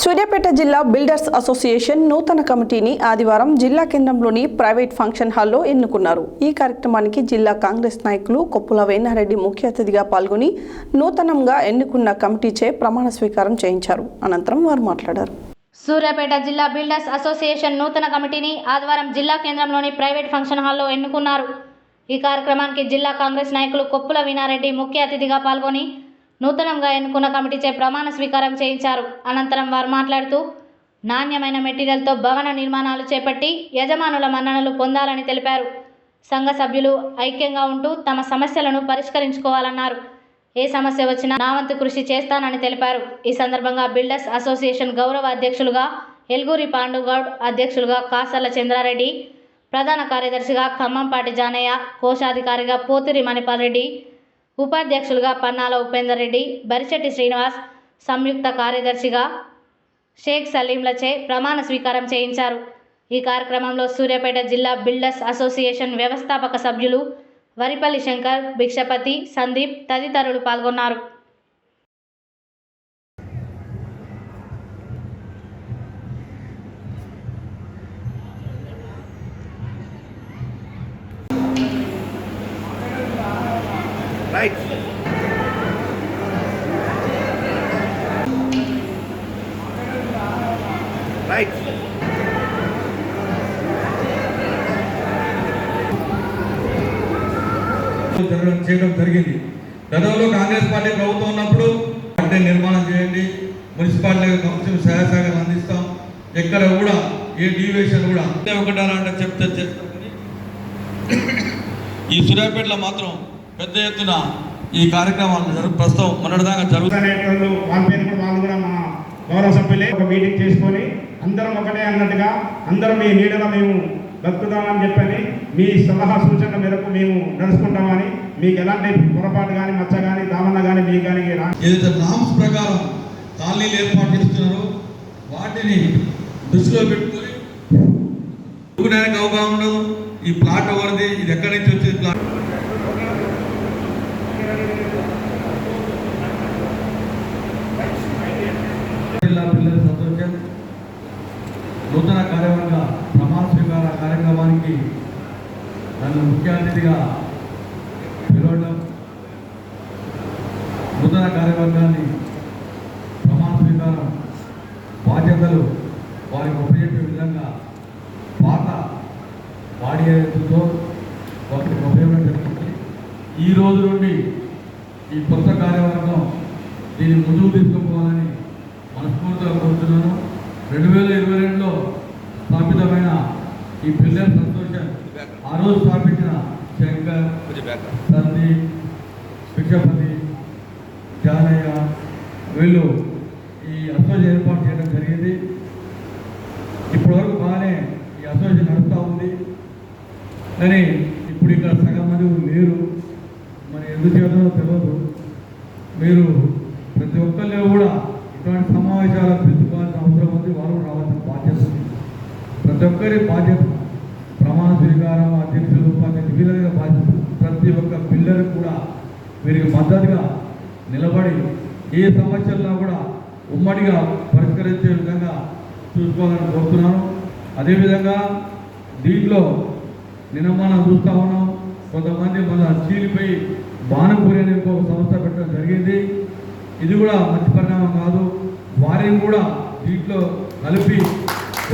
సూర్యాపేట జిల్లా builders association నూతన కమిటీని ఆదివారం జిల్లా కేంద్రంలోని ప్రైవేట్ ఫంక్షన్ హాల్లో ఎన్నుకున్నారు. ఈ కార్యక్రమానికి జిల్లా కాంగ్రెస్ నాయకులు కొప్పుల వేణారెడ్డి ముఖ్య అతిథిగా పాల్గొని నూతనంగా ఎన్నుకున్న కమిటీచే ప్రమాణ స్వీకారం చేయించారు. అనంతరం వారు మాట్లాడారు. సూర్యాపేట జిల్లా బిల్డర్స్ అసోసియేషన్ నూతన కమిటీని ఆదివారం జిల్లా కేంద్రంలోని ప్రైవేట్ ఫంక్షన్ హాల్లో ఎన్నుకున్నారు. ఈ కార్యక్రమానికి జిల్లా కాంగ్రెస్ నాయకులు కొప్పుల వీణారెడ్డి ముఖ్య అతిథిగా పాల్గొని నూతనంగా ఎన్నుకున్న కమిటీచే ప్రమాణ స్వీకారం చేయించారు. అనంతరం వారు మాట్లాడుతూ నాణ్యమైన మెటీరియల్తో భవన నిర్మాణాలు చేపట్టి యజమానుల మన్ననలు పొందాలని తెలిపారు. సంఘ సభ్యులు ఐక్యంగా ఉంటూ తమ సమస్యలను పరిష్కరించుకోవాలన్నారు. ఏ సమస్య వచ్చినా నా వంతు కృషి చేస్తానని తెలిపారు. ఈ సందర్భంగా బిల్డర్స్ అసోసియేషన్ గౌరవ అధ్యక్షులుగా ఎల్గూరి పాండుగౌడ్, అధ్యక్షులుగా కాసర్ల చంద్రారెడ్డి, ప్రధాన కార్యదర్శిగా ఖమ్మంపాటి జానయ్య, కోశాధికారిగా పోతిరి మణిపాల్ రెడ్డి, ఉపాధ్యక్షులుగా పన్నాల ఉపేందర్ రెడ్డి, బరిచెట్టి శ్రీనివాస్, సంయుక్త కార్యదర్శిగా షేక్ సలీంలచే ప్రమాణ స్వీకారం చేయించారు. ఈ కార్యక్రమంలో సూర్యాపేట జిల్లా బిల్డర్స్ అసోసియేషన్ వ్యవస్థాపక సభ్యులు వరిపల్లి శంకర్, భిక్షపతి, సందీప్ తదితరులు పాల్గొన్నారు. Right. Right. చేయడం జరిగింది. గతంలో కాంగ్రెస్ పార్టీ ప్రభుత్వం ఉన్నప్పుడు అంటే నిర్మాణం చేయండి, మున్సిపాలిటీ కౌన్సిల్ సహాయ సహకారాలు అందిస్తాం, ఎక్కడ కూడా ఏ డీవియేషన్ కూడా ఒకటంటే చెప్తే చేస్తామని ఈ సూర్యాపేటలో మాత్రం పెద్ద ఎత్తున ఈ కార్యక్రమాలు ప్రస్తుతం మొన్నటిదాకా జరుగుతాయి. వాళ్ళు కూడా మా గౌరవ సభ్యులే ఒక మీటింగ్ చేసుకొని అందరం ఒకటే అన్నట్టుగా అందరం మీ నీడలో మేము బతుకుతామని చెప్పని మీ సలహా సూచనల మేరకు మేము నడుచుకుంటామని, మీకు ఎలాంటి పొరపాటు కానీ మచ్చ కానీ దామన్న కానీ మీకు కానీ ఏదైతే నామ్స్ ప్రకారం కాలనీలు ఏర్పాటు చేస్తున్నారో వాటిని దృష్టిలో పెట్టుకొని అవగాహన ఉండదు. ఈ ప్లాట్ ఎవరిది, ఇది ఎక్కడి నుంచి వచ్చేది ప్లాట్. జిల్లా బిల్డర్స్ అసోసియేషన్ నూతన కార్యవర్గ ప్రమాణ స్వీకార కార్యక్రమానికి నన్ను ముఖ్య అతిథిగా పిలవడం, నూతన కార్యవర్గాన్ని ప్రమాణ స్వీకారం బాధ్యతలు వారికి ఉపయోగించే విధంగా పాత బాడీ ఏదైతుందో వారికి ఉపయోగం జరుగుతుంది. ఈ రోజు నుండి ఈ కొత్త కార్యవర్గం దీన్ని ముందుకు తీసుకుపోవాలని మనస్ఫూర్తిగా కోరుతున్నాను. 2022లో స్థాపితమైన ఈ బిల్డర్స్ అసోసియేషన్ ఆ రోజు స్థాపించిన శంకర్, సందీప్, భిక్షపతి, జానయ్య వీళ్ళు ఈ అసోసియేషన్ ఏర్పాటు చేయడం జరిగింది. ఇప్పటివరకు బాగానే ఈ అసోసియేషన్ నడుస్తూ ఉంది. కానీ ఇప్పుడు ఇక్కడ సగం మంది లేరు, మరి ఎందుకు చేద్దామో తెలియదు. మీరు ప్రతి ఒక్కరిలో కూడా ఇటువంటి సమావేశాలకు పిలుచుకోవాల్సిన అవసరం ఉంది. వారు రావాల్సిన బాధ్యత ఉంది. ప్రతి ఒక్కరి బాధ్యత ప్రమాణ స్వీకారం, అధ్యక్షులు, ఉపాధ్యక్షులు వీళ్ళ బాధ్యత. ప్రతి ఒక్క పిల్లలకు కూడా వీరికి మద్దతుగా నిలబడి ఏ సమస్యల్లో కూడా ఉమ్మడిగా పరిష్కరించే విధంగా చూసుకోవాలని కోరుతున్నాను. అదేవిధంగా దీంట్లో నిన్న మనం చూస్తూ ఉన్నాం, కొంతమంది మన చీలిపోయి బాణపూరి అనే ఇంకో సంస్థ పెట్టడం జరిగింది. ఇది కూడా మంచి పరిణామం కాదు. వారిని కూడా దీంట్లో కలిపి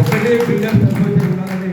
ఒకటే బిల్డర్స్ అసోసియేషన్ ఉండాలని